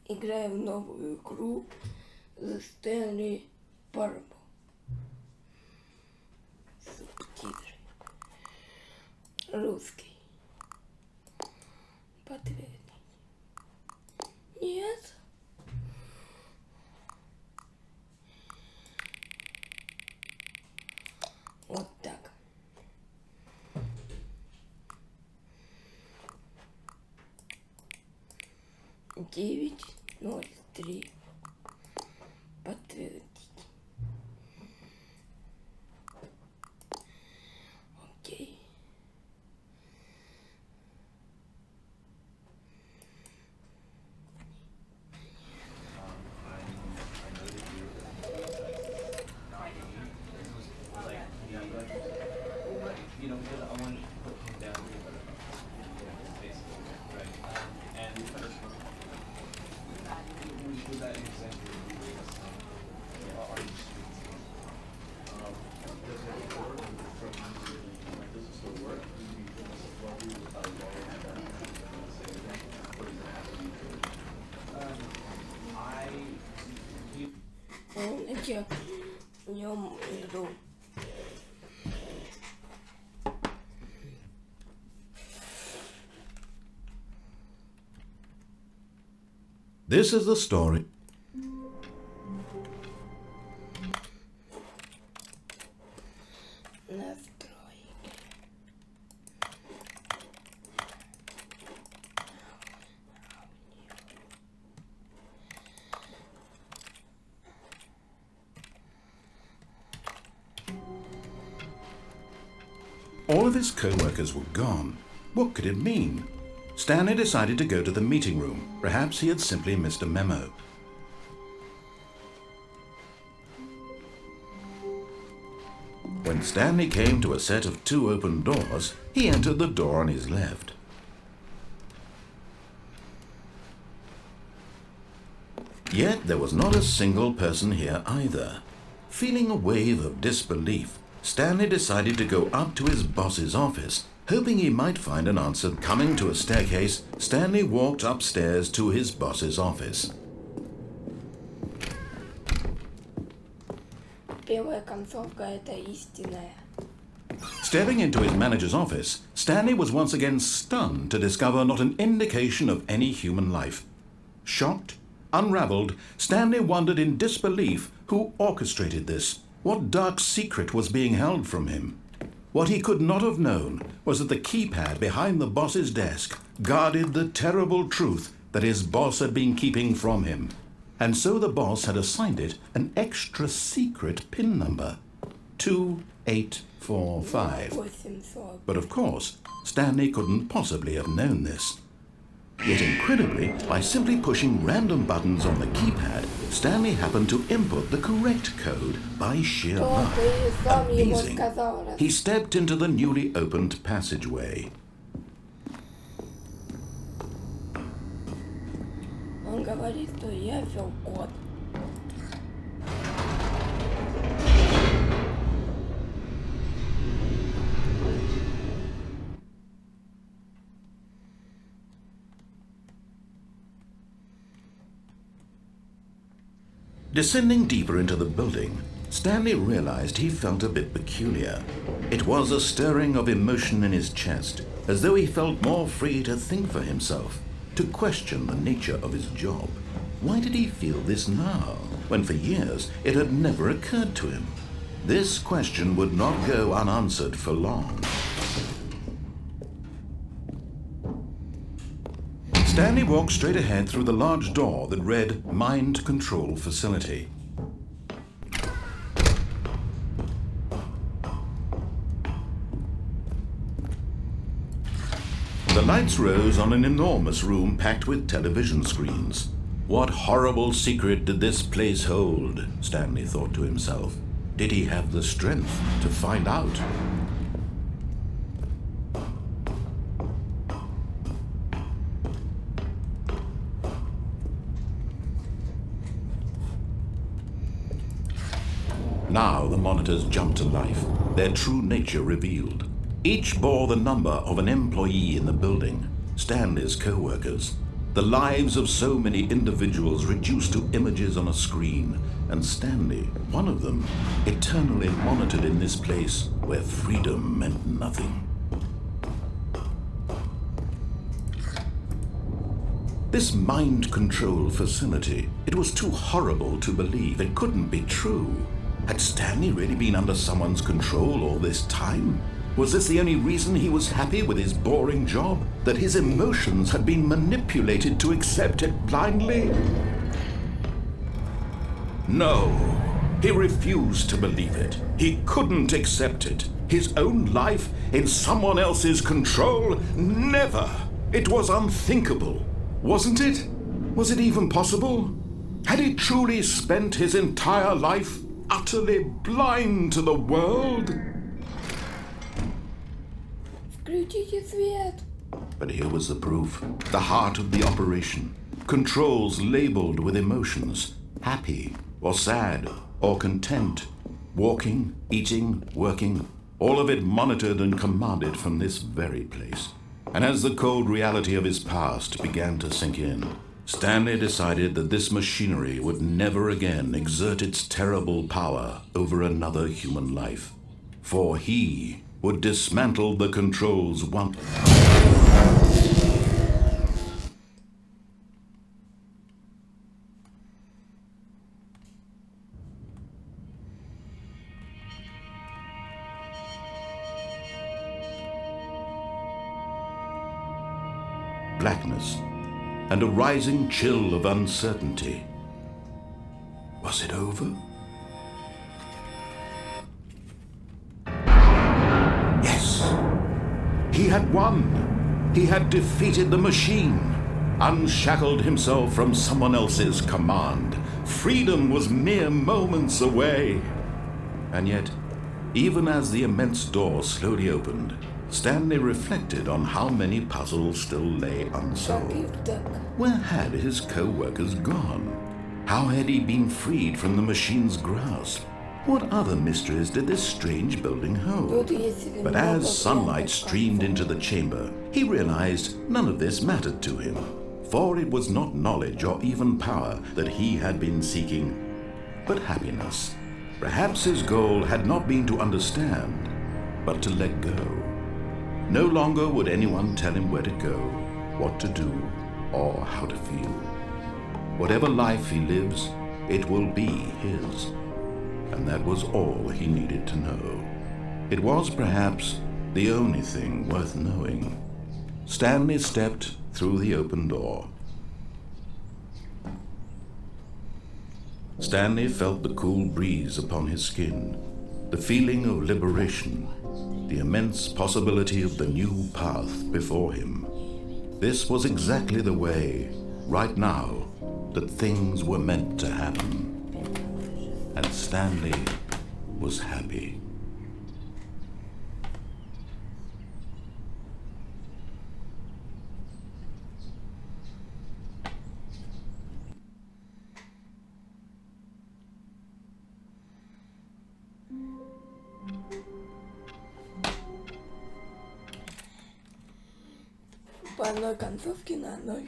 Играем в новую игру The Stanley Parable. Субтитры. Русский. Подтвердить. Нет. Вот так. Девять, 03. Подтвердить. Окей. Я в нем иду. This is the story. All of his co-workers were gone. What could it mean? Stanley decided to go to the meeting room. Perhaps he had simply missed a memo. When Stanley came to a set of 2 open doors, he entered the door on his left. Yet there was not a single person here either. Feeling a wave of disbelief, Stanley decided to go up to his boss's office, hoping he might find an answer. Coming to a staircase, Stanley walked upstairs to his boss's office. Первая концовка — это истинная. Stepping into his manager's office, Stanley was once again stunned to discover not an indication of any human life. Shocked, unraveled, Stanley wondered in disbelief who orchestrated this. What dark secret was being held from him? What he could not have known was that the keypad behind the boss's desk guarded the terrible truth that his boss had been keeping from him. And so the boss had assigned it an extra secret PIN number, 2845. But of course, Stanley couldn't possibly have known this. Yet incredibly, by simply pushing random buttons on the keypad, Stanley happened to input the correct code by sheer luck. Amazing. He stepped into the newly opened passageway. Он говорит, что я ввел код. Descending deeper into the building, Stanley realized he felt a bit peculiar. It was a stirring of emotion in his chest, as though he felt more free to think for himself, to question the nature of his job. Why did he feel this now, when for years it had never occurred to him? This question would not go unanswered for long. Stanley walked straight ahead through the large door that read Mind Control Facility. The lights rose on an enormous room packed with television screens. What horrible secret did this place hold? Stanley thought to himself. Did he have the strength to find out? Now the monitors jumped to life, their true nature revealed. Each bore the number of an employee in the building, Stanley's co-workers. The lives of so many individuals reduced to images on a screen, and Stanley, one of them, eternally monitored in this place where freedom meant nothing. This mind control facility, it was too horrible to believe. It couldn't be true. Had Stanley really been under someone's control all this time? Was this the only reason he was happy with his boring job? That his emotions had been manipulated to accept it blindly? No, he refused to believe it. He couldn't accept it. His own life in someone else's control? Never! It was unthinkable. Wasn't it? Was it even possible? Had he truly spent his entire life utterly blind to the world? Включите свет. But here was the proof. The heart of the operation. Controls labeled with emotions. Happy or sad or content. Walking, eating, working. All of it monitored and commanded from this very place. And as the cold reality of his past began to sink in, Stanley decided that this machinery would never again exert its terrible power over another human life. For he would dismantle the controls once. Blackness and a rising chill of uncertainty. Was it over? Yes! He had won! He had defeated the machine, unshackled himself from someone else's command. Freedom was mere moments away. And yet, even as the immense door slowly opened, Stanley reflected on how many puzzles still lay unsolved. Where had his co-workers gone? How had he been freed from the machine's grasp? What other mysteries did this strange building hold? But as sunlight streamed into the chamber, he realized none of this mattered to him, for it was not knowledge or even power that he had been seeking, but happiness. Perhaps his goal had not been to understand, but to let go. No longer would anyone tell him where to go, what to do, or how to feel. Whatever life he lives, it will be his. And that was all he needed to know. It was perhaps the only thing worth knowing. Stanley stepped through the open door. Stanley felt the cool breeze upon his skin, the feeling of liberation, the immense possibility of the new path before him. This was exactly the way, right now, that things were meant to happen. And Stanley was happy. По одной концовке на одной